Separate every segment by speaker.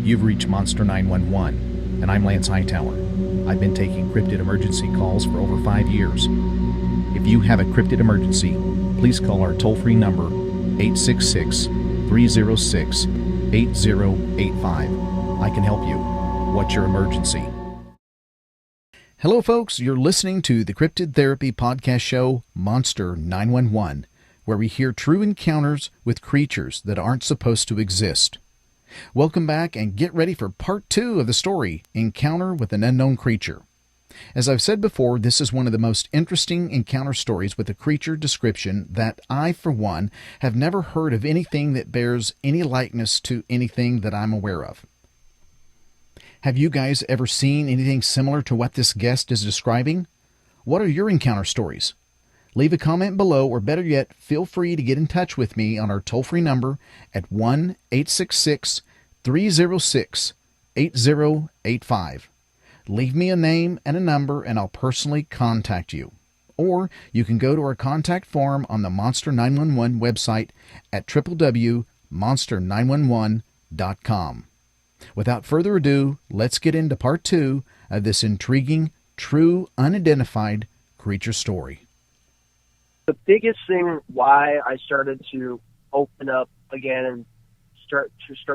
Speaker 1: You've reached Monster 911, and I'm Lance Hightower. I've been taking cryptid emergency calls for over 5 years. If you have a cryptid emergency, please call our toll-free number 866-306-8085. I can help you. What's your emergency? Hello folks, you're listening to the Cryptid Therapy podcast show Monster 911, where we hear true encounters with creatures that aren't supposed to exist. Welcome back and get ready for part 2 of the story, Encounter with an Unknown Creature. As I've said before, this is one of the most interesting encounter stories with a creature description that I, for one, have never heard of anything that bears any likeness to anything that I'm aware of. Have you guys ever seen anything similar to what this guest is describing? What are your encounter stories? Leave a comment below, or better yet, feel free to get in touch with me on our toll-free number at 1-866-306-8085. Leave me a name and a number, and I'll personally contact you. Or you can go to our contact form on the Monster 911 website at www.monster911.com. Without further ado, let's get into part 2 of this intriguing, true, unidentified creature story.
Speaker 2: The biggest thing why I started to open up again and start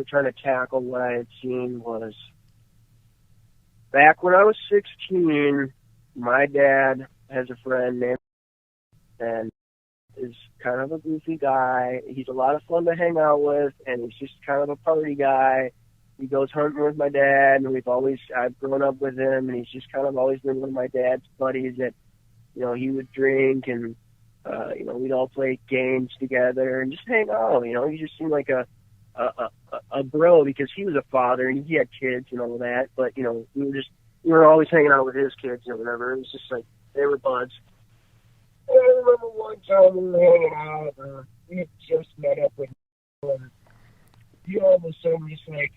Speaker 2: trying to tackle what I had seen was back when I was 16, my dad has a friend named and is kind of a goofy guy. He's a lot of fun to hang out with, and he's just kind of a party guy. He goes hunting with my dad, and I've grown up with him, and he's just kind of always been one of my dad's buddies that, he would drink and we'd all play games together and just hang out. He just seemed like a bro because he was a father and he had kids and all that. But we were always hanging out with his kids and whatever. It was just like they were buds. And I remember one time we were hanging out, and we had just met up with him, and all of a sudden just like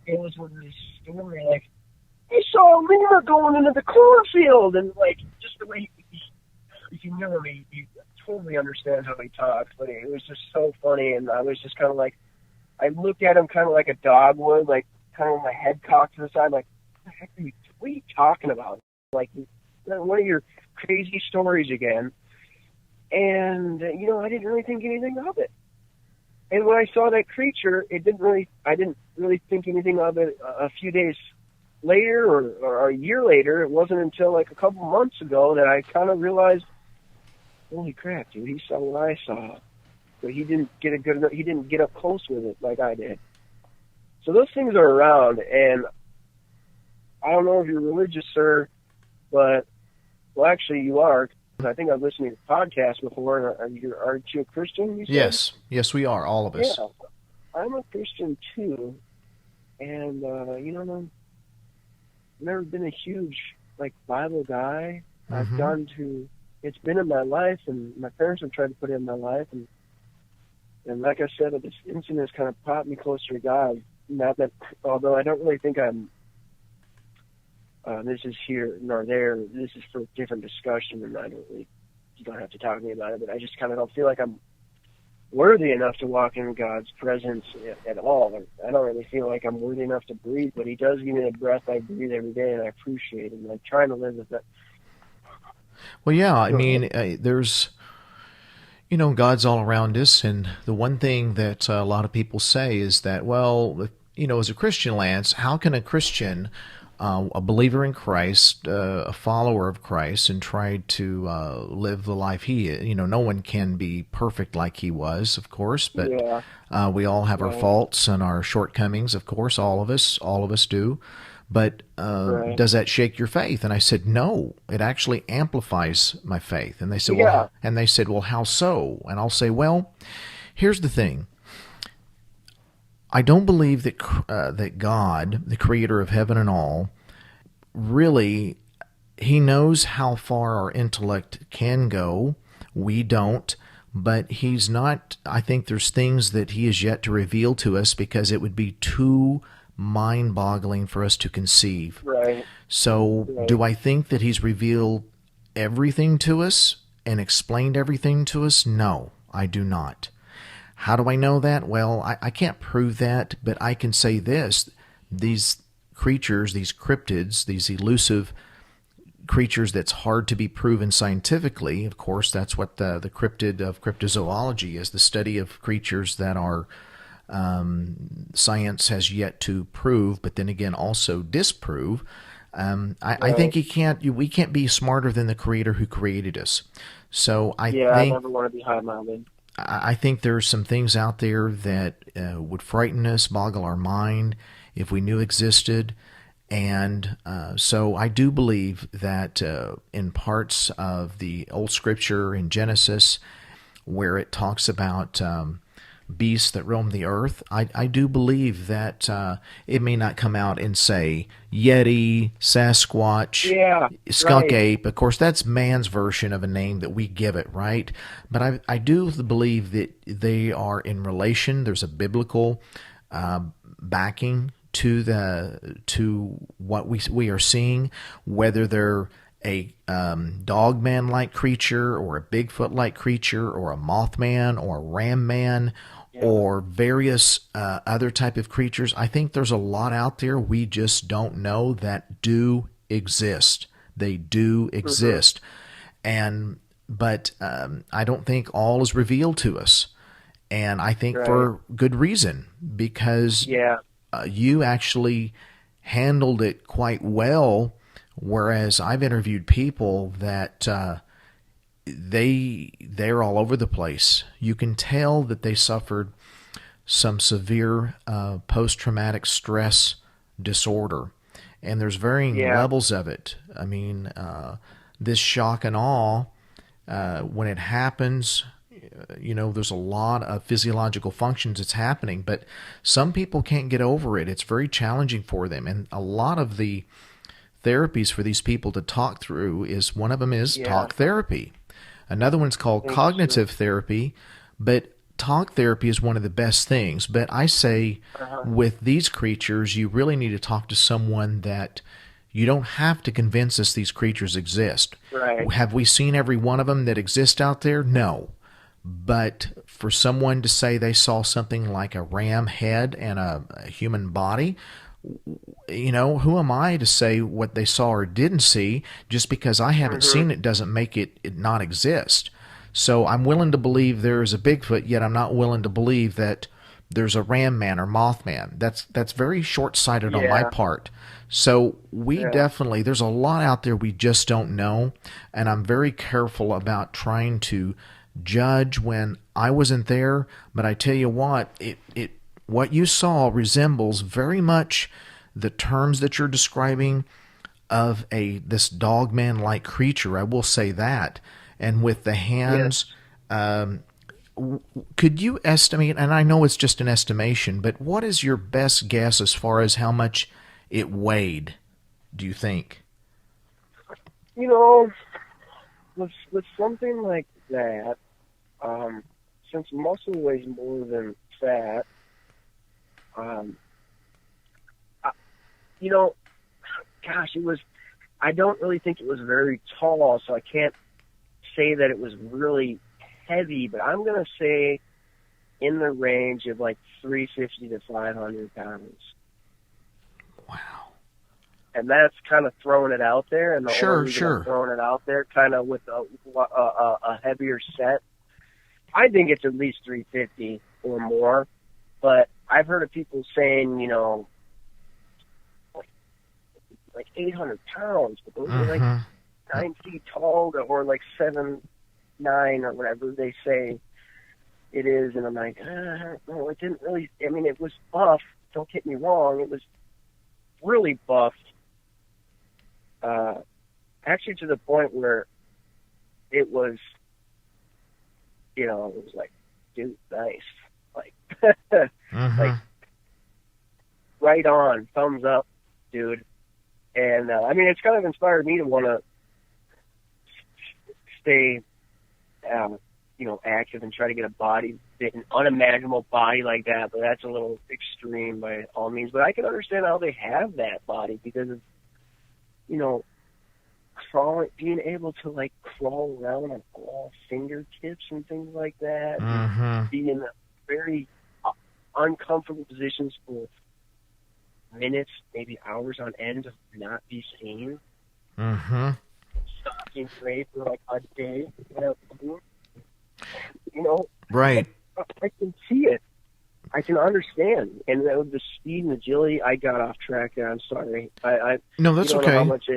Speaker 2: it was one of this story like I saw a lemur going into the cornfield, and like just the way if you know me, you totally understand how he talks, but it was just so funny, and I was just kind of like, I looked at him kind of like a dog would, like kind of with my head cocked to the side, like, what are you talking about? Like, one of your crazy stories again. And, I didn't really think anything of it. And when I saw that creature, I didn't really think anything of it a few days later or a year later. It wasn't until like a couple months ago that I kind of realized, holy crap, dude, he saw what I saw. But he didn't get up close with it like I did. So those things are around, and I don't know if you're religious, sir, but, well, actually you are. I think I've listened to your podcast before. Aren't you a Christian? You said?
Speaker 1: Yes, we are, all of us.
Speaker 2: Yeah, I'm a Christian too, and I've never been a huge Bible guy. Mm-hmm. It's been in my life, and my parents have tried to put it in my life, and like I said, this incident has kind of popped me closer to God. Not that, although I don't really think I'm. This is here nor there. This is for a different discussion, and you don't have to talk to me about it. But I just kind of don't feel like I'm worthy enough to walk in God's presence at all. I don't really feel like I'm worthy enough to breathe, but He does give me the breath I breathe every day, and I appreciate it. And I'm trying to live with that.
Speaker 1: Well, yeah, I mean, there's, God's all around us, and the one thing that a lot of people say is that, well, as a Christian, Lance, how can a Christian, a believer in Christ, a follower of Christ, and try to live the life he is? No one can be perfect like he was, of course, but we all have our faults and our shortcomings, of course, all of us do. But does that shake your faith? And I said, no, it actually amplifies my faith. And they said, well, how so? And I'll say, well, here's the thing. I don't believe that that God, the creator of heaven and all, really, He knows how far our intellect can go. We don't. But He's not, I think there's things that He is yet to reveal to us because it would be too mind-boggling for us to conceive.
Speaker 2: Right.
Speaker 1: So do I think that He's revealed everything to us and explained everything to us? No, I do not. How do I know that? Well, I can't prove that, but I can say this. these creatures, these cryptids, these elusive creatures that's hard to be proven scientifically. Of course, that's what the cryptid of cryptozoology is, the study of creatures that are science has yet to prove, but then again also disprove. I think
Speaker 2: Right.
Speaker 1: we can't be smarter than the creator who created us. So
Speaker 2: Yeah, I never want to be high-minded.
Speaker 1: I think there's some things out there that would frighten us, boggle our mind if we knew existed. And so I do believe that in parts of the old scripture in Genesis, where it talks about beasts that roam the earth, I do believe that it may not come out and say Yeti, Sasquatch,
Speaker 2: Yeah,
Speaker 1: skunk
Speaker 2: right.
Speaker 1: ape. Of course, that's man's version of a name that we give it, right? But I do believe that they are in relation. There's a biblical backing to what we are seeing, whether they're a dogman like creature or a Bigfoot like creature or a Mothman or a Ram Man
Speaker 2: Yeah.
Speaker 1: or various other type of creatures. I think there's a lot out there we just don't know that do exist. They do
Speaker 2: Mhm.
Speaker 1: exist, and but I don't think all is revealed to us, and I think
Speaker 2: Right.
Speaker 1: for good reason because
Speaker 2: Yeah.
Speaker 1: you actually handled it quite well. Whereas I've interviewed people that they're all over the place. You can tell that they suffered some severe post traumatic stress disorder, and there's varying
Speaker 2: Yeah.
Speaker 1: levels of it. I mean, this shock and awe when it happens, there's a lot of physiological functions that's happening, but some people can't get over it. It's very challenging for them, and a lot of the therapies for these people to talk through is one of them is
Speaker 2: Yeah.
Speaker 1: talk therapy. Another one's called
Speaker 2: I think so.
Speaker 1: cognitive therapy, but talk therapy is one of the best things. But I say
Speaker 2: Uh-huh.
Speaker 1: with these creatures, you really need to talk to someone that you don't have to convince us these creatures exist.
Speaker 2: Right.
Speaker 1: Have we seen every one of them that exist out there? No. But for someone to say they saw something like a ram head and a human body, who am I to say what they saw or didn't see? Just because I haven't
Speaker 2: Mhm.
Speaker 1: seen it doesn't make it not exist. So I'm willing to believe there is a Bigfoot, yet I'm not willing to believe that there's a Ram Man or Mothman. That's very short sighted on my
Speaker 2: Yeah.
Speaker 1: part. So we
Speaker 2: Yeah.
Speaker 1: definitely there's a lot out there we just don't know, and I'm very careful about trying to judge when I wasn't there. But I tell you what, it what you saw resembles very much the terms that you're describing of a this dogman like creature. I will say that. And with the
Speaker 2: Yes.
Speaker 1: hands, could you estimate? And I know it's just an estimation, but what is your best guess as far as how much it weighed? Do you think?
Speaker 2: You know, with something like that, um, since muscle weighs more than fat, um, I, you know, gosh, it was. I don't really think it was very tall, so I can't say that it was really heavy. But I'm gonna say in the range of like 350 to 500 pounds.
Speaker 1: Wow.
Speaker 2: And that's kind of throwing it out there. And the only
Speaker 1: Sure,
Speaker 2: reason I'm
Speaker 1: sure.
Speaker 2: throwing it out there, kind of with a heavier set, I think it's at least 350 or more. But I've heard of people saying, like, like 800 pounds, but those are like
Speaker 1: Mm-hmm.
Speaker 2: 9 feet tall, or like 7'9" or whatever they say it is. And I'm like, no, it didn't really. I mean, it was buff. Don't get me wrong, it was really buff. Uh, Actually, to the point where it was, it was like, dude, nice, like, like
Speaker 1: Mm-hmm.
Speaker 2: right on, thumbs up, dude. And I mean, it's kind of inspired me to want to stay, active and try to get a body, an unimaginable body like that. But that's a little extreme by all means. But I can understand how they have that body because of, you know, crawling, being able to like crawl around on all fingertips and things like that, and
Speaker 1: Mm-hmm.
Speaker 2: be in very uncomfortable positions for minutes, maybe hours on end, to not be seen,
Speaker 1: Mm-hmm.
Speaker 2: stalking prey for like a day without food. You know,
Speaker 1: Right.
Speaker 2: I can see it. I can understand. And the speed and agility, I got off track there. I'm sorry.
Speaker 1: No,
Speaker 2: You
Speaker 1: that's
Speaker 2: don't know how
Speaker 1: okay.
Speaker 2: much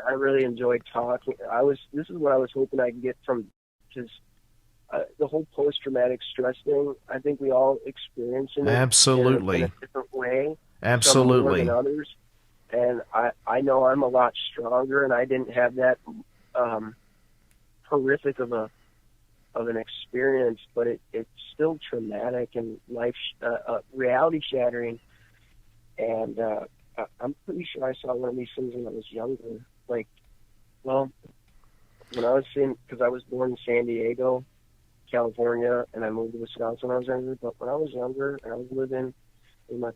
Speaker 2: I really enjoyed talking. This is what I was hoping I could get from, because the whole post-traumatic stress thing, I think we all experiencing it in a
Speaker 1: Absolutely.
Speaker 2: different way, some more than
Speaker 1: Absolutely.
Speaker 2: others. And I know I'm a lot stronger, and I didn't have that um, horrific of an experience, but it's still traumatic and reality shattering. And I'm pretty sure I saw one of these things when I was younger. Like, well, when I was because I was born in San Diego, California, and I moved to Wisconsin when I was younger. But when I was younger, and I was living with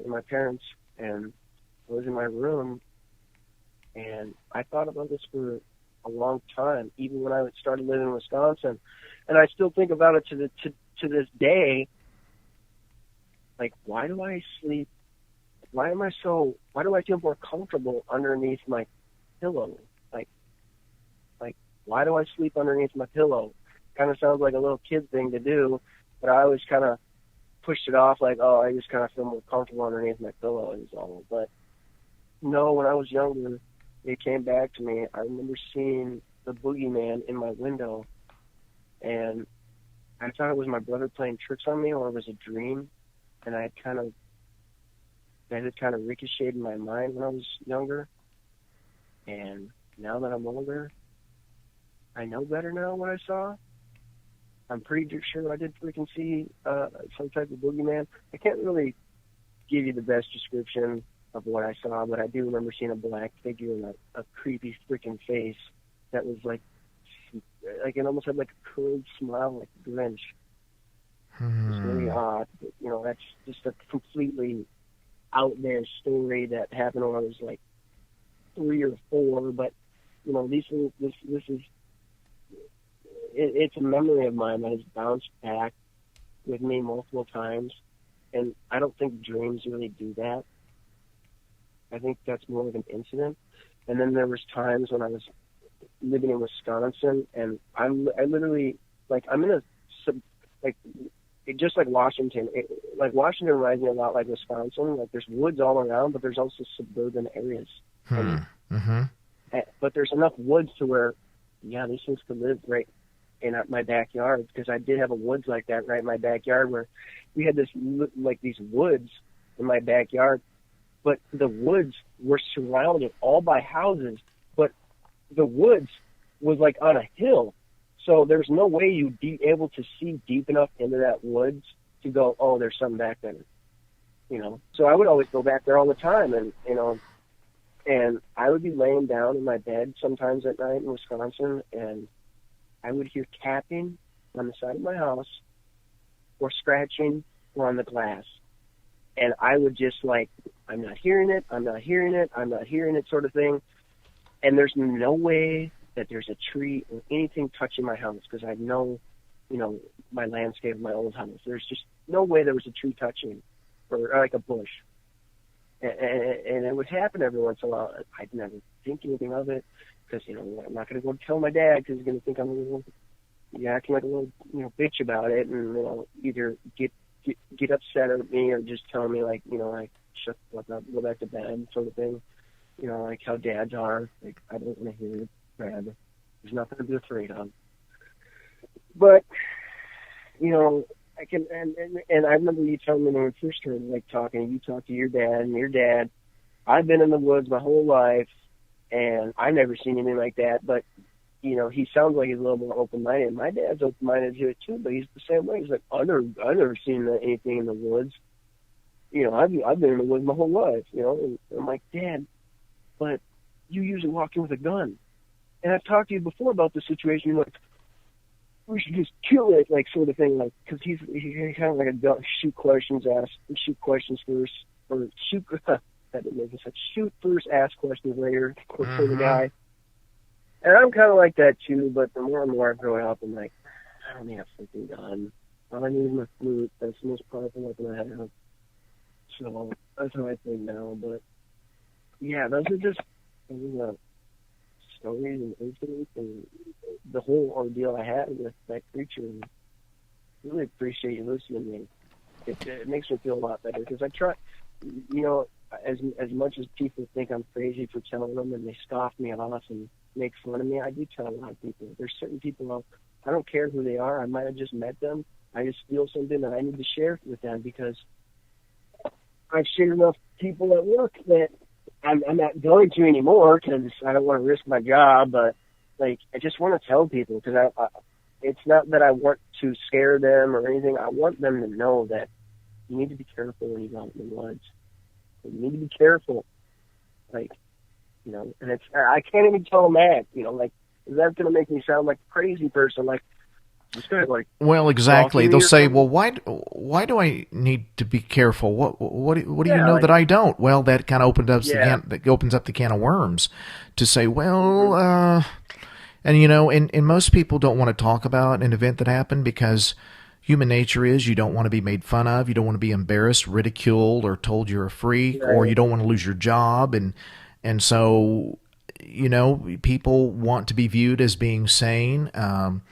Speaker 2: my parents, and I was in my room, and I thought about this for a long time, even when I started living in Wisconsin, and I still think about it to this day. Like, why do I sleep? Why am I so? Why do I feel more comfortable underneath my pillow? Like, like, why do I sleep underneath my pillow? Kind of sounds like a little kid thing to do, but I always kind of pushed it off like, oh, I just kind of feel more comfortable underneath my pillow is all. But no, when I was younger, it came back to me. I remember seeing the boogeyman in my window, and I thought it was my brother playing tricks on me, or it was a dream. And that had kind of ricocheted in my mind when I was younger. And now that I'm older, I know better now what I saw. I'm pretty sure I did freaking see some type of boogeyman. I can't really give you the best description of what I saw, but I do remember seeing a black figure and a creepy freaking face that was like it almost had like a curled smile, like a Grinch. It was very
Speaker 1: Hmm.
Speaker 2: odd. But, that's just a completely out there story that happened when I was like 3 or 4. But these things, this is it's a memory of mine that has bounced back with me multiple times, and I don't think dreams really do that. I think that's more of an incident. And then there was times when I was living in Wisconsin, and I literally, like, I'm in a like just like Washington. Like Washington reminds me a lot like Wisconsin. Like, there's woods all around, but there's also suburban areas.
Speaker 1: Hmm.
Speaker 2: And
Speaker 1: Mm-hmm.
Speaker 2: but there's enough woods to where, yeah, these things could live right in my backyard, because I did have a woods like that right in my backyard, where we had these woods in my backyard, but the woods were surrounded all by houses, but the woods was like on a hill. So there's no way you'd be able to see deep enough into that woods to go, oh, there's something back there. So I would always go back there all the time, and I would be laying down in my bed sometimes at night in Wisconsin, and I would hear tapping on the side of my house, or scratching, or on the glass. And I would just like, I'm not hearing it, I'm not hearing it, I'm not hearing it sort of thing. And there's no way that there's a tree or anything touching my house, because I know, my landscape of my old house. There's just no way there was a tree touching, or like a bush. And it would happen every once in a while. I'd never think anything of it, because, I'm not going to go tell my dad, because he's going to think I'm acting like a little, bitch about it, and, either get upset at me, or just tell me, like, like, shut the fuck up, go back to bed, sort of thing. Like how dads are. Like, I don't want to hear it, Dad. There's nothing to be afraid of. But, I can, and I remember you telling me when we first started, like, talking, you talked to your dad, and your dad, I've been in the woods my whole life, and I've never seen anything like that, but, he sounds like he's a little more open-minded. My dad's open-minded to it too, but he's the same way. He's like, I've never seen anything in the woods. I've been in the woods my whole life, and I'm like, Dad, but you usually walk in with a gun. And I've talked to you before about the situation. You're like, we should just kill it, like, sort of thing, like, because he's kind of like a shoot questions first, or shoot, that didn't make sense, shoot first, ask questions later, sort of
Speaker 1: Mm-hmm.
Speaker 2: guy. And I'm kind of like that too, but the more and more I grow up, I'm like, I don't need a freaking gun. All I need is my flute. That's the most powerful weapon I have. So that's how I think now. But yeah, those are just stories and incidents and the whole ordeal I had with that creature. And really appreciate you listening to me. It makes me feel a lot better because I try, as much as people think I'm crazy for telling them and they scoff me off and make fun of me, I do tell a lot of people. There's certain people I don't care who they are. I might have just met them. I just feel something that I need to share with them because I've shared enough people at work that I'm not going to anymore because I don't want to risk my job. But like, I just want to tell people because it's not that I want to scare them or anything. I want them to know that you need to be careful when you go out in the woods. You need to be careful, like, and I can't even tell them that, like, that's going to make me sound like a crazy person, like, this guy, like,
Speaker 1: Well, exactly.
Speaker 2: stalking me
Speaker 1: They'll
Speaker 2: or
Speaker 1: say,
Speaker 2: something.
Speaker 1: "Well, why do I need to be careful? What do you
Speaker 2: Yeah,
Speaker 1: know
Speaker 2: like,
Speaker 1: that I don't?" Well, that kind of
Speaker 2: yeah.
Speaker 1: that opens up the can of worms to say,
Speaker 2: Hmm.
Speaker 1: "Well, and and most people don't want to talk about an event that happened because human nature is you don't want to be made fun of, you don't want to be embarrassed, ridiculed, or told you're a freak, or
Speaker 2: Right.
Speaker 1: you don't want to lose your job, and so people want to be viewed as being sane, um,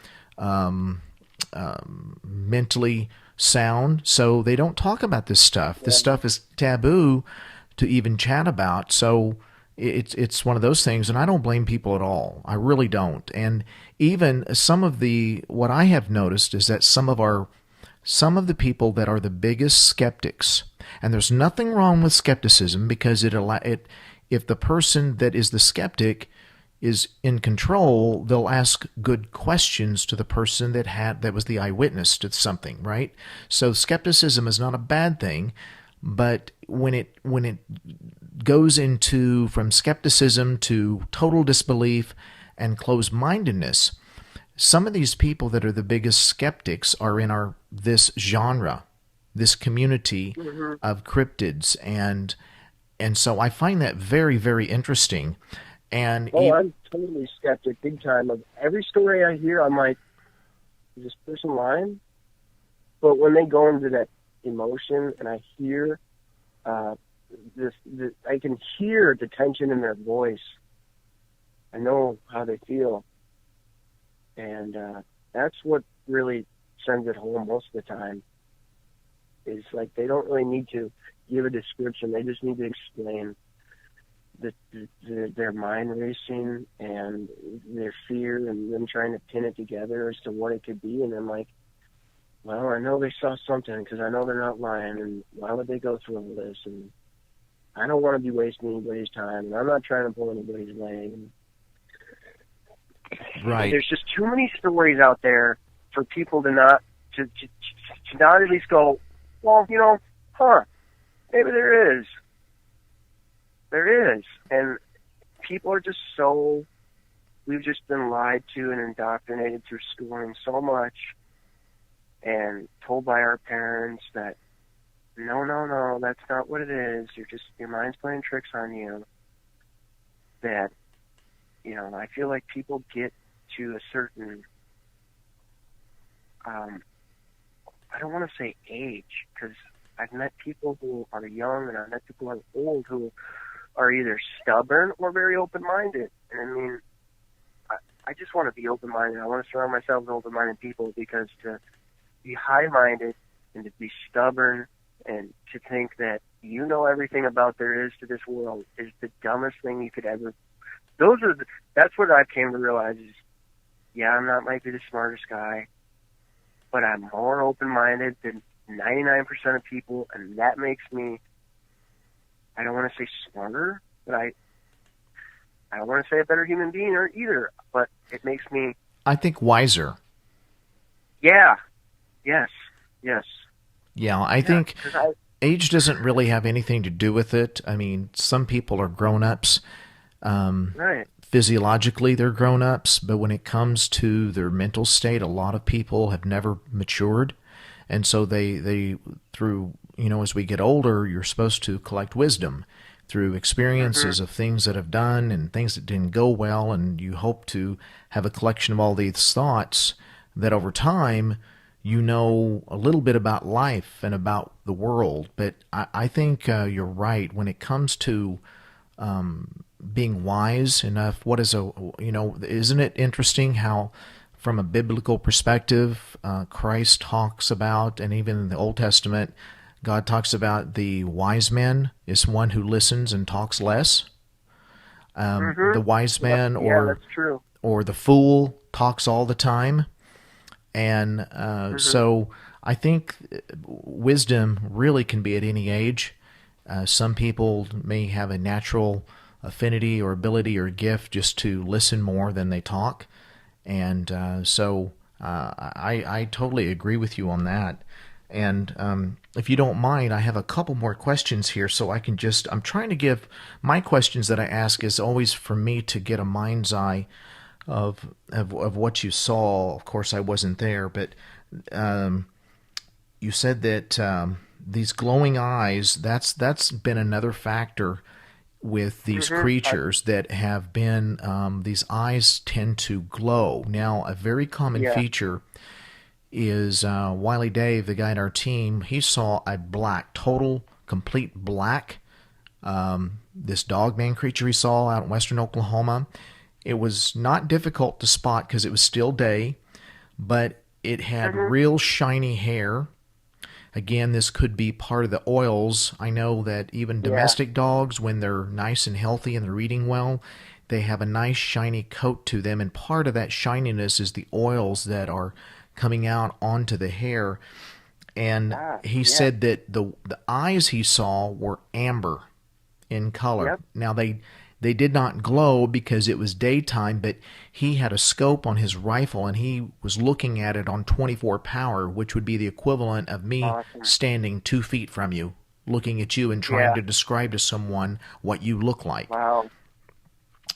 Speaker 1: mentally sound, so they don't talk about this stuff. This
Speaker 2: Yeah.
Speaker 1: stuff is taboo to even chat about. So it's one of those things, and I don't blame people at all. I really don't. And even some of the what I have noticed is that some of the people that are the biggest skeptics, and there's nothing wrong with skepticism because it if the person that is the skeptic is in control, they'll ask good questions to the person that was the eyewitness to something, right? So skepticism is not a bad thing, but when it goes into from skepticism to total disbelief and closed-mindedness, some of these people that are the biggest skeptics are in our this genre, this community
Speaker 2: Hmm.
Speaker 1: of cryptids, and so I find that very, very interesting. And
Speaker 2: Oh, I'm totally skeptic, big time. Of every story I hear, I'm like, is this person lying? But when they go into that emotion and I hear I can hear the tension in their voice. I know how they feel, and that's what really sends it home most of the time. Is like they don't really need to give a description; they just need to explain their mind racing and their fear and them trying to pin it together as to what it could be. And I'm like, well, I know they saw something because I know they're not lying, and why would they go through all this? And I don't want to be wasting anybody's time, and I'm not trying to pull anybody's leg. And
Speaker 1: right.
Speaker 2: there's just too many stories out there for people to not to not at least go, well, maybe there is, and people are just so we've just been lied to and indoctrinated through schooling so much, and told by our parents that no, that's not what it is. Your mind's playing tricks on you. That, I feel like people get to a certain, I don't want to say age, because I've met people who are young and I've met people who are old who are either stubborn or very open-minded. And I mean, I just want to be open-minded. I want to surround myself with open-minded people because to be high-minded and to be stubborn and to think that you know everything about there is to this world is the dumbest thing you could ever. That's what I came to realize is, yeah, I'm not might be the smartest guy, but I'm more open-minded than 99% of people, and that makes me, I don't want to say smarter, but I don't want to say a better human being or either, but it makes me,
Speaker 1: I think wiser.
Speaker 2: yeah, yes, yes,
Speaker 1: Yeah, I
Speaker 2: yeah,
Speaker 1: think
Speaker 2: because I,
Speaker 1: age doesn't really have anything to do with it. I mean, some people are grown ups.
Speaker 2: right,
Speaker 1: Physiologically, they're grown ups, but when it comes to their mental state, a lot of people have never matured. And so they through, as we get older, you're supposed to collect wisdom through
Speaker 2: hmm,
Speaker 1: experiences of things that have done and things that didn't go well. And you hope to have a collection of all these thoughts that over time you know a little bit about life and about the world. But I think you're right when it comes to being wise enough. What is isn't it interesting how, from a biblical perspective, Christ talks about, and even in the Old Testament, God talks about the wise man is one who listens and talks less. The wise
Speaker 2: Yep.
Speaker 1: man
Speaker 2: Yeah, that's true.
Speaker 1: or the fool talks all the time. And
Speaker 2: Mhm.
Speaker 1: so I think wisdom really can be at any age. Some people may have a natural affinity or ability or gift just to listen more than they talk. And I totally agree with you on that. And if you don't mind, I have a couple more questions here, so I can just. I'm trying to give my questions that I ask is always for me to get a mind's eye of what you saw. Of course, I wasn't there, but you said that these glowing eyes. That's been another factor with these
Speaker 2: Mhm.
Speaker 1: creatures that have been. These eyes tend to glow. Now, a very common
Speaker 2: Yeah.
Speaker 1: feature is Wiley Dave, the guy in our team. He saw a black, total, complete black. This dogman creature he saw out in western Oklahoma. It was not difficult to spot because it was still day, but it had
Speaker 2: Mhm.
Speaker 1: real shiny hair. Again, this could be part of the oils. I know that even
Speaker 2: Yeah.
Speaker 1: domestic dogs, when they're nice and healthy and they're eating well, they have a nice shiny coat to them, and part of that shininess is the oils that are coming out onto the hair. And
Speaker 2: Ah.
Speaker 1: he
Speaker 2: Yeah.
Speaker 1: said that the eyes he saw were amber in color.
Speaker 2: Yep.
Speaker 1: Now they did not glow because it was daytime, but he had a scope on his rifle and he was looking at it on 24 power, which would be the equivalent of me
Speaker 2: Awesome.
Speaker 1: standing 2 feet from you, looking at you and trying
Speaker 2: Yeah.
Speaker 1: to describe to someone what you look like.
Speaker 2: Wow.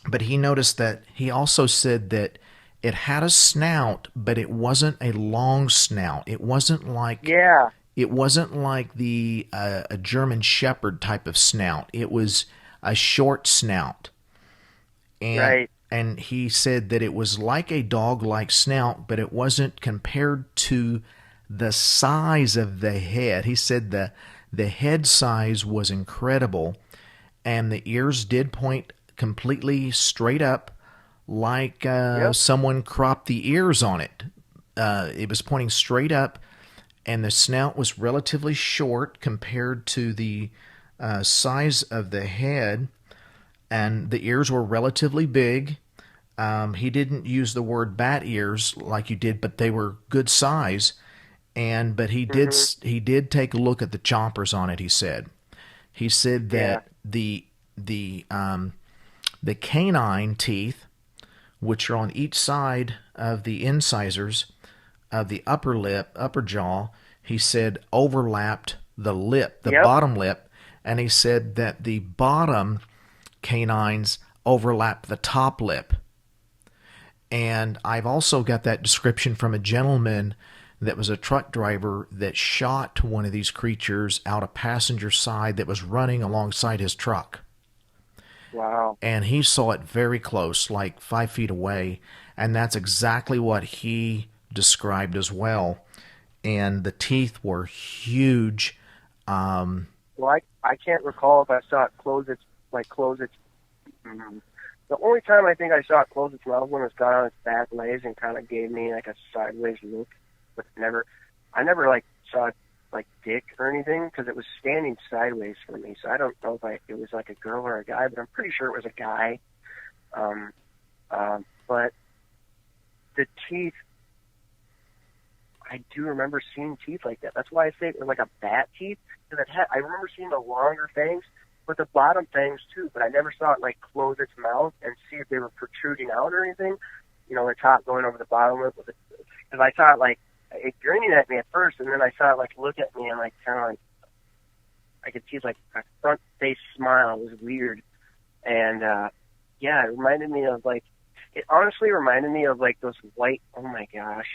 Speaker 1: But he noticed that he also said that it had a snout, but it wasn't a long snout.
Speaker 2: Yeah.
Speaker 1: It wasn't like the a German Shepherd type of snout. It was a short snout, and
Speaker 2: Right.
Speaker 1: and he said that it was like a dog-like snout, but it wasn't compared to the size of the head. He said the head size was incredible, and the ears did point completely straight up, like
Speaker 2: Yep.
Speaker 1: someone cropped the ears on it. It was pointing straight up, and the snout was relatively short compared to the size of the head, and the ears were relatively big. He didn't use the word bat ears like you did, but they were good size. And but
Speaker 2: Mhm.
Speaker 1: he did take a look at the chompers on it. He said
Speaker 2: Yeah.
Speaker 1: that the canine teeth, which are on each side of the incisors of the upper lip, upper jaw, he said overlapped the lip, the
Speaker 2: Yep.
Speaker 1: bottom lip, and he said that the bottom canines overlapped the top lip. And I've also got that description from a gentleman that was a truck driver that shot one of these creatures out a passenger side that was running alongside his truck.
Speaker 2: Wow.
Speaker 1: And he saw it very close, like 5 feet away. And that's exactly what he described as well. And the teeth were huge.
Speaker 2: Well, I can't recall if I saw it close its. Mm, the only time I think I saw it close its mouth when it got on its back legs and kind of gave me like a sideways look, but I never like saw it like dick or anything because it was standing sideways for me. So I don't know if it was like a girl or a guy, but I'm pretty sure it was a guy. Um, but the teeth, I do remember seeing teeth like that. That's why I say it was like a bat teeth. Because I remember seeing the longer fangs, but the bottom fangs too. But I never saw it like close its mouth and see if they were protruding out or anything. You know, the top going over the bottom lip. Because I saw it like it grinning at me at first, and then I saw it like look at me and like kind of like I could see like a front face smile. It was weird, and yeah, it reminded me of like it honestly reminded me of like those white. Oh my gosh.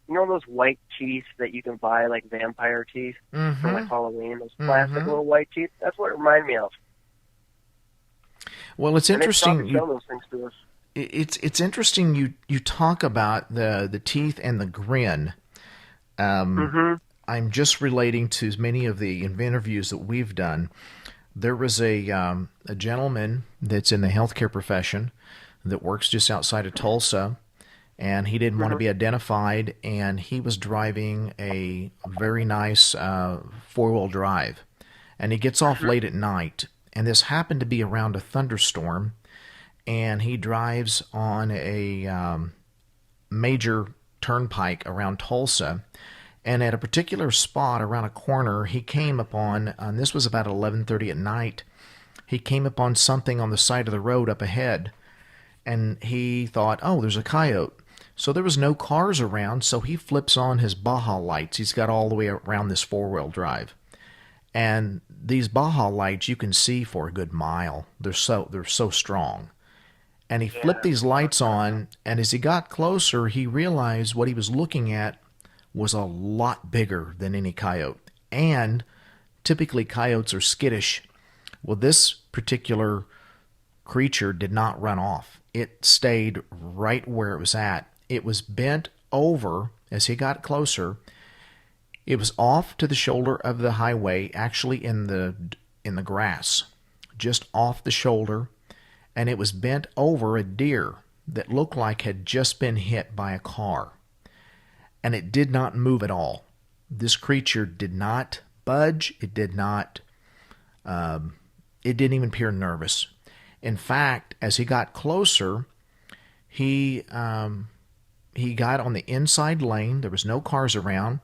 Speaker 2: You know those white teeth that you can buy, like vampire teeth for like
Speaker 1: Mm-hmm.
Speaker 2: Halloween? Those plastic
Speaker 1: Mm-hmm.
Speaker 2: little white teeth? That's what it reminded me of.
Speaker 1: Well, it's
Speaker 2: And they probably
Speaker 1: interesting.
Speaker 2: sell those things to us.
Speaker 1: It's interesting. You talk about the teeth and the grin.
Speaker 2: Mhm.
Speaker 1: I'm just relating to many of the interviews that we've done. There was a gentleman that's in the healthcare profession that works just outside of Tulsa, and he didn't want to
Speaker 2: Mhm.
Speaker 1: be identified, and he was driving a very nice four-wheel drive, and he gets off
Speaker 2: Mhm.
Speaker 1: late at night, and this happened to be around a thunderstorm, and he drives on a major turnpike around Tulsa. And at a particular spot around a corner, he came upon, and this was about 11:30 at night, he came upon something on the side of the road up ahead, and he thought, oh, there's a coyote. So there was no cars around, so he flips on his Baja lights. He's got all the way around this four-wheel drive. And these Baja lights you can see for a good mile. They're so strong. And he flipped
Speaker 2: Yeah.
Speaker 1: these lights on, and as he got closer, he realized what he was looking at was a lot bigger than any coyote. And typically coyotes are skittish. Well, this particular creature did not run off. It stayed right where it was at. It was bent over as he got closer. It was off to the shoulder of the highway, actually in the grass, just off the shoulder, and it was bent over a deer that looked like had just been hit by a car. And it did not move at all. This creature did not budge. It didn't even appear nervous. In fact, as he got closer, he he got on the inside lane. There was no cars around,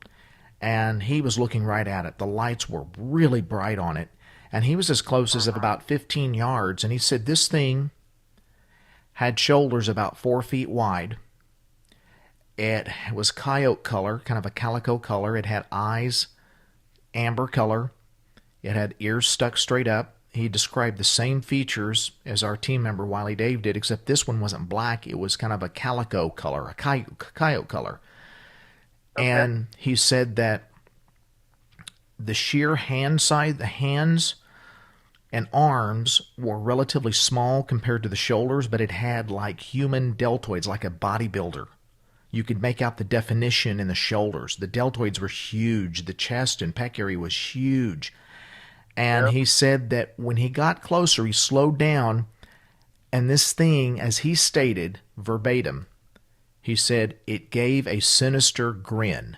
Speaker 1: and he was looking right at it. The lights were really bright on it, and he was as close as of
Speaker 2: Mhm.
Speaker 1: about 15 yards. And he said this thing had shoulders about 4 feet wide. It was coyote color, kind of a calico color. It had eyes, amber color. It had ears stuck straight up. He described the same features as our team member Wiley Dave did, except this one wasn't black. It was kind of a calico color, a coyote color.
Speaker 2: Okay.
Speaker 1: And he said that the sheer hand side, the hands and arms were relatively small compared to the shoulders, but it had like human deltoids, like a bodybuilder. You could make out the definition in the shoulders. The deltoids were huge. The chest and pec area was huge. And
Speaker 2: Yep.
Speaker 1: he said that when he got closer, he slowed down, and this thing, as he stated verbatim, he said it gave a sinister grin.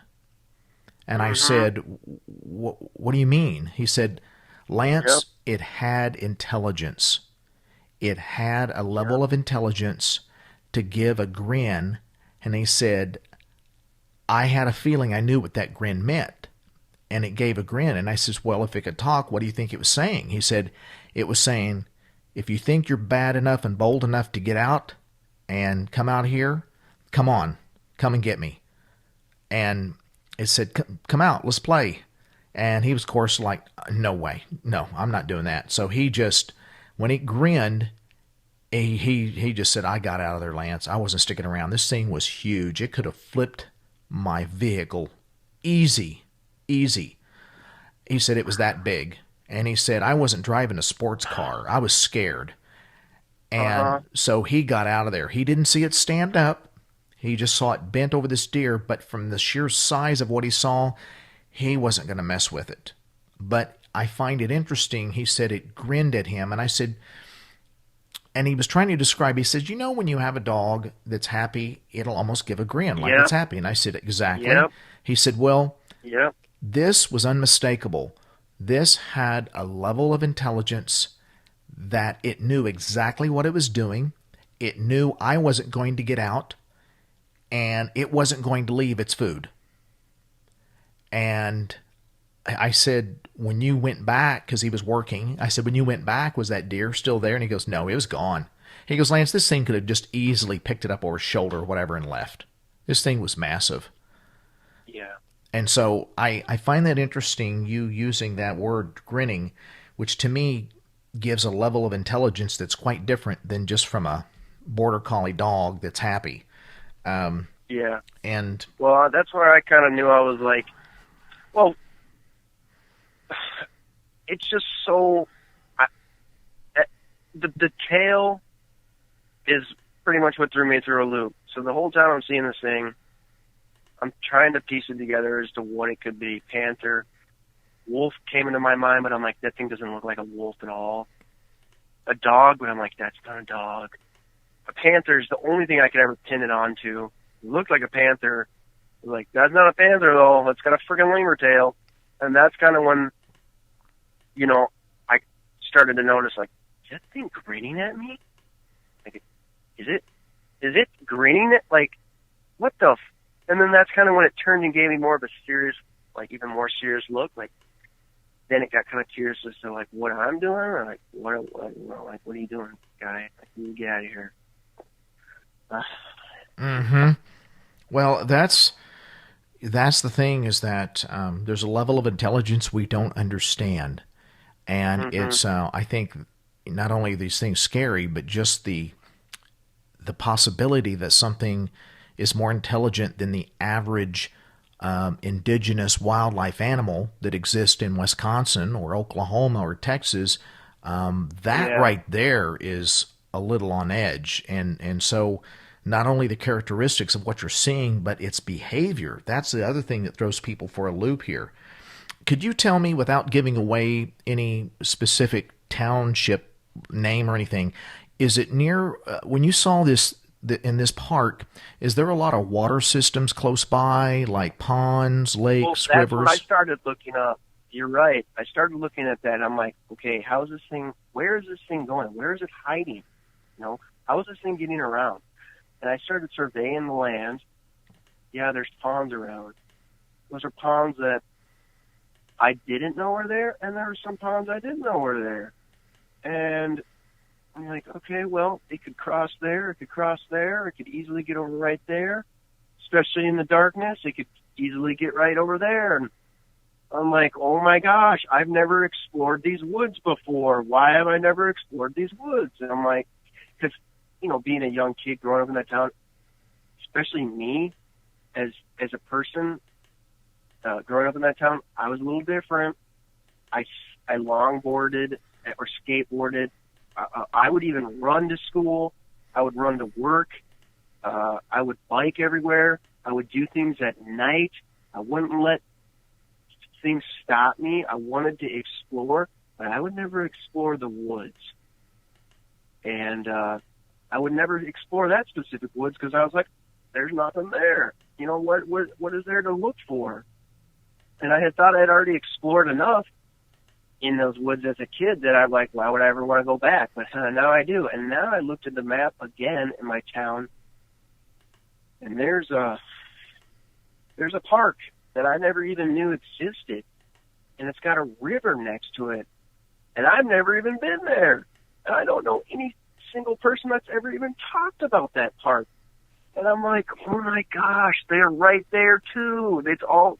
Speaker 1: And I
Speaker 2: Mhm.
Speaker 1: said, what do you mean? He said,
Speaker 2: Yep.
Speaker 1: Lance, it had intelligence. It had a
Speaker 2: Yep.
Speaker 1: level of intelligence to give a grin. And he said, I had a feeling I knew what that grin meant. And it gave a grin. And I says, well, if it could talk, what do you think it was saying? He said, it was saying, if you think you're bad enough and bold enough to get out and come out here, come on, come and get me. And it said, come out, let's play. And he was, of course, like, no way, no, I'm not doing that. So he just, when he grinned, he just said, I got out of there, Lance. I wasn't sticking around. This thing was huge. It could have flipped my vehicle easy, easy. He said it was that big. And he said, I wasn't driving a sports car. I was scared.
Speaker 2: Uh huh.
Speaker 1: And so he got out of there. He didn't see it stand up. He just saw it bent over this deer. But from the sheer size of what he saw, he wasn't going to mess with it. But I find it interesting. He said it grinned at him. And I said, and he was trying to describe, he said, you know, when you have a dog that's happy, it'll almost give a grin like it's
Speaker 2: Yep.
Speaker 1: happy. And I said, exactly.
Speaker 2: Yep.
Speaker 1: He said, well,
Speaker 2: Yep.
Speaker 1: this was unmistakable. This had a level of intelligence that it knew exactly what it was doing. It knew I wasn't going to get out, and it wasn't going to leave its food. And I said, when you went back, because he was working, I said, when you went back, was that deer still there? And he goes, no, it was gone. He goes, Lance, this thing could have just easily picked it up over his shoulder or whatever and left. This thing was massive.
Speaker 2: Yeah.
Speaker 1: And so I find that interesting, you using that word grinning, which to me gives a level of intelligence that's quite different than just from a border collie dog that's happy. Um,
Speaker 2: Yeah.
Speaker 1: and
Speaker 2: Well, that's where I kind of knew I was like, well, it's just so. I, the tail is pretty much what threw me through a loop. So the whole time I'm seeing this thing, I'm trying to piece it together as to what it could be. Panther, wolf came into my mind, but I'm like, that thing doesn't look like a wolf at all. A dog, but I'm like, that's not a dog. A panther is the only thing I could ever pin it onto. It looked like a panther. I was like, that's not a panther though. It's got a freaking lemur tail. And that's kind of when, you know, I started to notice, like, is that thing grinning at me? Like, is it grinning at, like, what the and then that's kind of when it turned and gave me more of a serious, like, even more serious look. Like, then it got kind of curious as to, like, what I'm doing, or, like, what you know, like, what are you doing, guy? Like, you get out of here.
Speaker 1: Mm-hmm. Well, that's the thing, is that there's a level of intelligence we don't understand, and
Speaker 2: Mm-hmm.
Speaker 1: it's I think not only are these things scary, but just the possibility that something is more intelligent than the average indigenous wildlife animal that exists in Wisconsin or Oklahoma or Texas. That
Speaker 2: Yeah.
Speaker 1: right there is a little on edge, and so not only the characteristics of what you're seeing, but its behavior. That's the other thing that throws people for a loop here. Could you tell me, without giving away any specific township name or anything, is it near, when you saw this in this park, is there a lot of water systems close by, like ponds,
Speaker 2: Well,
Speaker 1: lakes,
Speaker 2: that's what I
Speaker 1: rivers?
Speaker 2: started looking up. You're right. I started looking at that. And I'm like, okay, how's this thing? Where is this thing going? Where is it hiding? You know, how is this thing getting around? And I started surveying the land. Yeah, there's ponds around. Those are ponds that I didn't know were there, and there were some ponds I didn't know were there. And I'm like, okay, well, it could cross there, it could cross there, it could easily get over right there. Especially in the darkness, it could easily get right over there. And I'm like, oh my gosh, I've never explored these woods before. Why have I never explored these woods? And I'm like, because, you know, being a young kid growing up in that town, especially me as a person growing up in that town, I was a little different. I longboarded or skateboarded. I would even run to school. I would run to work. I would bike everywhere. I would do things at night. I wouldn't let things stop me. I wanted to explore, but I would never explore the woods. And I would never explore that specific woods because I was like, there's nothing there. You know, what is there to look for? And I had thought I'd already explored enough in those woods as a kid that I'm like, why would I ever want to go back? But now I do. And now I looked at the map again in my town, and there's a park that I never even knew existed, and it's got a river next to it, and I've never even been there, and I don't know any single person that's ever even talked about that park. And I'm like, oh my gosh, they're right there too. It's all,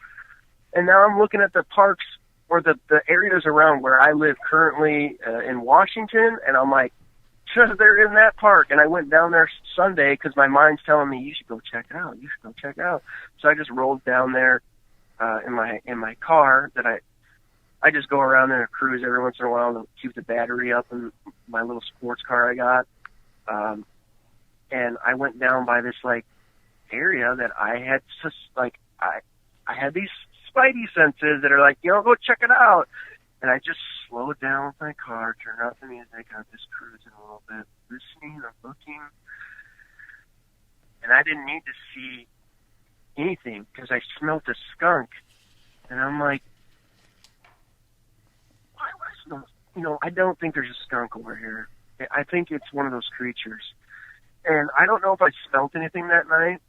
Speaker 2: and now I'm looking at the parks or the areas around where I live currently in Washington, and I'm like, they're in that park. And I went down there Sunday because my mind's telling me you should go check it out. You should go check it out. So I just rolled down there in my car that I just go around there and cruise every once in a while to keep the battery up in my little sports car I got. And I went down by this like area that I had just like I had these spidey senses that are like, you know, go check it out. And I just slowed down with my car, turned off the music, I'm just cruising a little bit, listening and looking. And I didn't need to see anything because I smelled a skunk. And I'm like, why would I smell? You know, I don't think there's a skunk over here. I think it's one of those creatures. And I don't know if I smelled anything that night.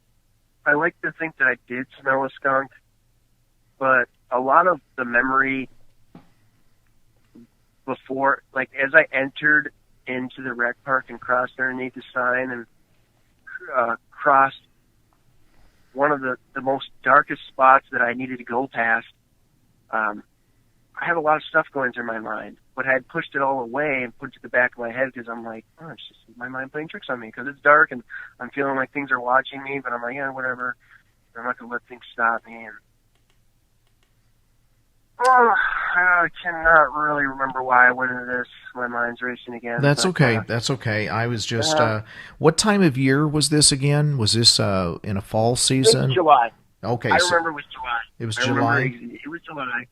Speaker 2: I like to think that I did smell a skunk, but a lot of the memory before, like as I entered into the rec park and crossed underneath the sign and crossed one of the most darkest spots that I needed to go past, I have a lot of stuff going through my mind, but I had pushed it all away and put it to the back of my head because I'm like, oh, it's just my mind playing tricks on me because it's dark and I'm feeling like things are watching me, but I'm like, yeah, whatever. I'm not going to let things stop me. And oh, I cannot really remember why I went into this. My mind's racing again.
Speaker 1: That's
Speaker 2: But
Speaker 1: okay. That's okay. I was just.
Speaker 2: uh,
Speaker 1: What time of year was this again? Was this in a fall
Speaker 2: it's
Speaker 1: season?
Speaker 2: July.
Speaker 1: Okay,
Speaker 2: I
Speaker 1: so
Speaker 2: remember it was July.
Speaker 1: it was
Speaker 2: I remember
Speaker 1: July,
Speaker 2: it was July.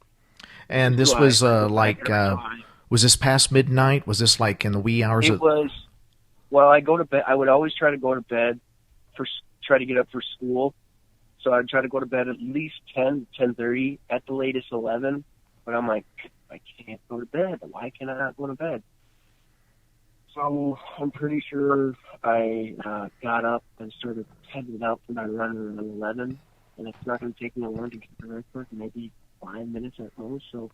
Speaker 2: It was
Speaker 1: and this
Speaker 2: July.
Speaker 1: was
Speaker 2: I go back
Speaker 1: like,
Speaker 2: every July.
Speaker 1: was this past midnight? Was this like in the wee hours
Speaker 2: It
Speaker 1: of?
Speaker 2: was, well, I go to bed. I would always try to go to bed try to get up for school. So I'd try to go to bed at least 10:30, at the latest 11. But I'm like, I can't go to bed. Why can I not go to bed? So I'm pretty sure I got up and started heading out for my run around 11. And it's not going to take me long to get to the airport, maybe 5 minutes at most. So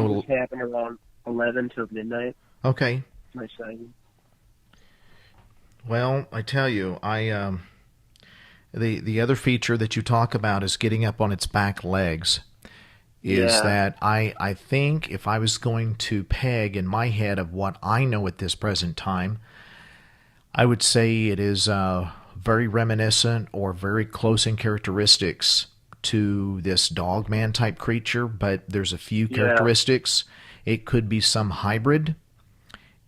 Speaker 2: this
Speaker 1: So
Speaker 2: happened around 11 till midnight.
Speaker 1: okay.
Speaker 2: My sighting.
Speaker 1: Well, I tell you, the other feature that you talk about is getting up on its back legs. Is
Speaker 2: Yeah,
Speaker 1: that I think if I was going to peg in my head of what I know at this present time, I would say it is very reminiscent or very close in characteristics to this dogman type creature, but there's a few
Speaker 2: yeah,
Speaker 1: characteristics. It could be some hybrid.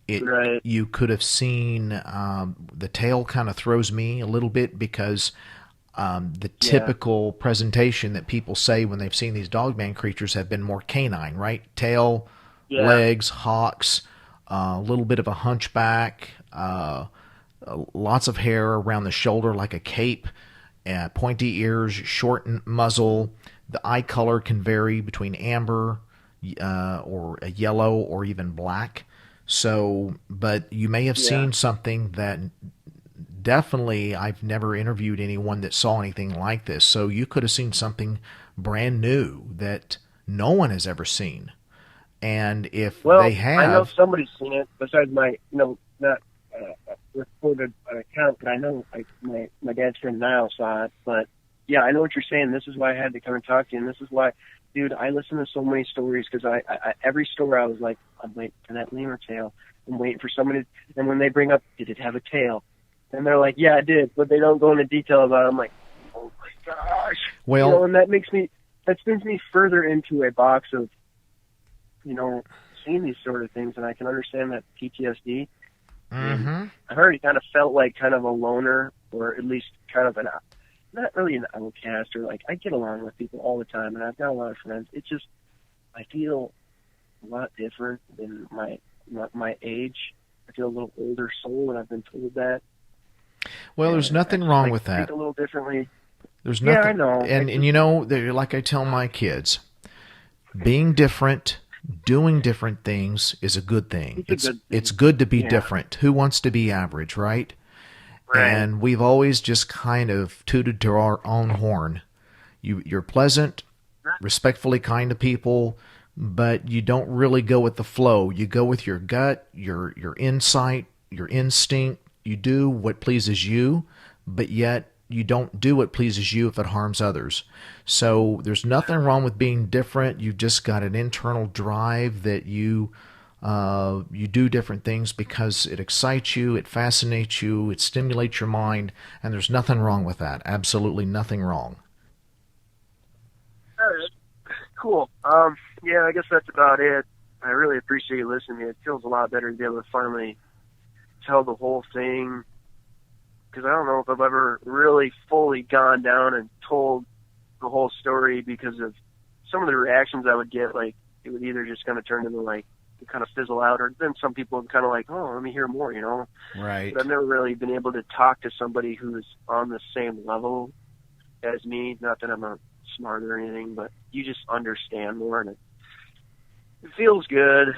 Speaker 1: It
Speaker 2: right,
Speaker 1: You could have seen the tail kind of throws me a little bit because the
Speaker 2: yeah,
Speaker 1: typical presentation that people say when they've seen these dogman creatures have been more canine, right? Tail,
Speaker 2: yeah,
Speaker 1: legs, hocks, a little bit of a hunchback, lots of hair around the shoulder like a cape, pointy ears, short muzzle. The eye color can vary between amber or a yellow or even black. So, but you may have
Speaker 2: yeah.
Speaker 1: seen something that definitely I've never interviewed anyone that saw anything like this. So you could have seen something brand new that no one has ever seen. And if they
Speaker 2: Well, I know
Speaker 1: have,
Speaker 2: somebody's seen it besides my, not recorded account, but I know my dad's friend Niall saw it. But yeah, I know what you're saying. This is why I had to come and talk to you, and this is why, dude, I listen to so many stories because I every story I was like, I'm waiting for that lemur tail. I'm waiting for somebody, and when they bring up, did it have a tail? And they're like, yeah, it did, but they don't go into detail about it. I'm like, oh my gosh,
Speaker 1: well,
Speaker 2: and that spins me further into a box of, seeing these sort of things, and I can understand that PTSD. And
Speaker 1: mm-hmm.
Speaker 2: I've already kind of felt like kind of a loner, or at least kind of not really an outcast, or like I get along with people all the time, and I've got a lot of friends. It's just I feel a lot different than my age. I feel a little older soul, and I've been told that.
Speaker 1: Well, there's
Speaker 2: And I
Speaker 1: nothing
Speaker 2: just
Speaker 1: wrong
Speaker 2: like
Speaker 1: with
Speaker 2: think
Speaker 1: that.
Speaker 2: a little differently.
Speaker 1: There's
Speaker 2: Yeah, I
Speaker 1: nothing,
Speaker 2: know.
Speaker 1: and like I tell my kids, being different, doing different things is a good thing.
Speaker 2: It's a
Speaker 1: It's
Speaker 2: good
Speaker 1: it's
Speaker 2: thing.
Speaker 1: good to be
Speaker 2: Yeah,
Speaker 1: different. Who wants to be average, right?
Speaker 2: right.
Speaker 1: And we've always just kind of tooted to our own horn. You're pleasant, respectfully kind to people, but you don't really go with the flow. You go with your gut, your insight, your instinct. You do what pleases you, but yet you don't do what pleases you if it harms others. So there's nothing wrong with being different. You've just got an internal drive that you do different things because it excites you, it fascinates you, it stimulates your mind, and there's nothing wrong with that. Absolutely nothing wrong.
Speaker 2: All right. Cool. Yeah, I guess that's about it. I really appreciate you listening to me. It feels a lot better to be able to finally tell the whole thing, because I don't know if I've ever really fully gone down and told the whole story, because of some of the reactions I would get. Like, it would either just kind of turn into like kind of fizzle out, or then some people would kind of like, oh, let me hear more. But
Speaker 1: Right.
Speaker 2: I've never really been able to talk to somebody who's on the same level as me. Not that I'm not smart or anything, but you just understand more, and it feels good,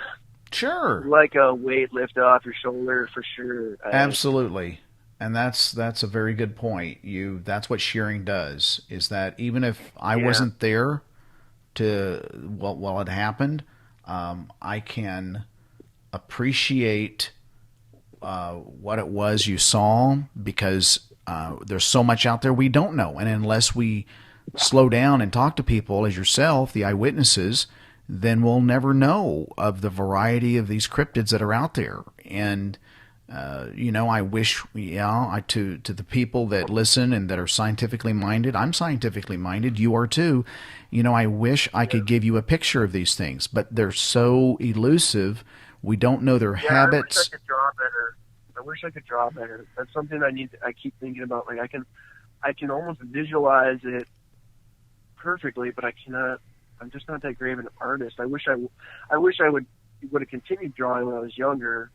Speaker 1: Sure.
Speaker 2: like a weight lift off your shoulder for sure.
Speaker 1: Absolutely. And that's a very good point. That's what shearing does, is that even if I
Speaker 2: Yeah,
Speaker 1: wasn't there to while it happened, I can appreciate what it was you saw, because there's so much out there we don't know, and unless we slow down and talk to people as yourself, the eyewitnesses, then we'll never know of the variety of these cryptids that are out there. And I wish, to the people that listen and that are scientifically minded. I'm scientifically minded. You are too. I wish I could give you a picture of these things, but they're so elusive. We don't know their
Speaker 2: yeah. I wish I
Speaker 1: habits.
Speaker 2: could draw better. I wish I could draw better. That's something I keep thinking about. Like I can almost visualize it perfectly, but I cannot. I'm just not that great of an artist. I wish I would have continued drawing when I was younger.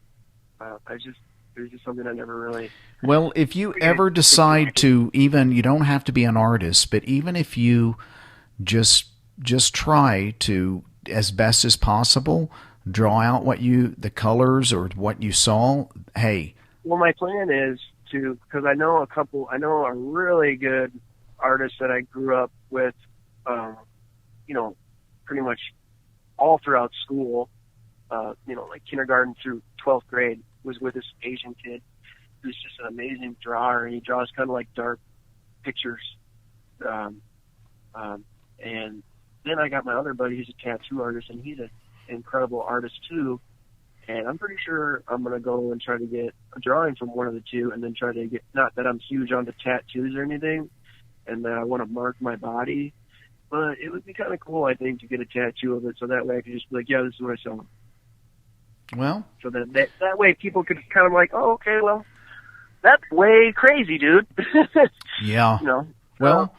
Speaker 2: It was just something I never really
Speaker 1: Well, if you
Speaker 2: figured
Speaker 1: ever
Speaker 2: into
Speaker 1: decide
Speaker 2: writing.
Speaker 1: to, even you don't have to be an artist, but even if you just just try to, as best as possible, draw out what you the colors or what you saw. Hey,
Speaker 2: Well, my plan is to, because I know a really good artist that I grew up with, um, you know, pretty much all throughout school, like kindergarten through 12th grade, was with this Asian kid who's just an amazing drawer, and he draws kind of like dark pictures. Um, and then I got my other buddy who's a tattoo artist, and he's an incredible artist too. And I'm pretty sure I'm going to go and try to get a drawing from one of the two, and then try to get, not that I'm huge onto tattoos or anything, and that I want to mark my body, but it would be kind of cool, I think, to get a tattoo of it, so that way I could just be like, yeah, this is what I saw.
Speaker 1: well,
Speaker 2: So that way people could kind of like, oh, okay, well, that's way crazy, dude.
Speaker 1: yeah.
Speaker 2: you know,
Speaker 1: Well,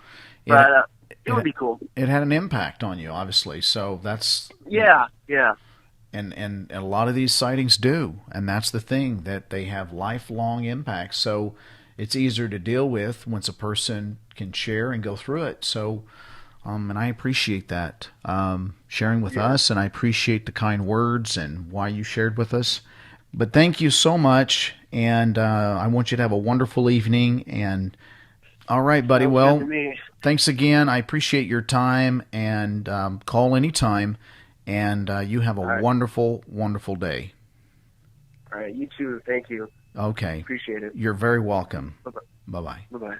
Speaker 1: it
Speaker 2: but it would
Speaker 1: it
Speaker 2: be cool.
Speaker 1: it had an impact on you, obviously. So that's
Speaker 2: Yeah, yeah,
Speaker 1: and a lot of these sightings do, and that's the thing, that they have lifelong impacts. So it's easier to deal with once a person can share and go through it. So and I appreciate that, sharing with
Speaker 2: yeah.
Speaker 1: us, and I appreciate the kind words and why you shared with us. But thank you so much, and I want you to have a wonderful evening. And all right, buddy.
Speaker 2: Sounds good to
Speaker 1: Well,
Speaker 2: me.
Speaker 1: thanks again. I appreciate your time, and call anytime. And you have a
Speaker 2: All right,
Speaker 1: wonderful, wonderful day.
Speaker 2: all right, you too. Thank you.
Speaker 1: Okay.
Speaker 2: Appreciate it.
Speaker 1: You're very welcome.
Speaker 2: Bye bye.
Speaker 1: Bye bye.
Speaker 2: Bye bye.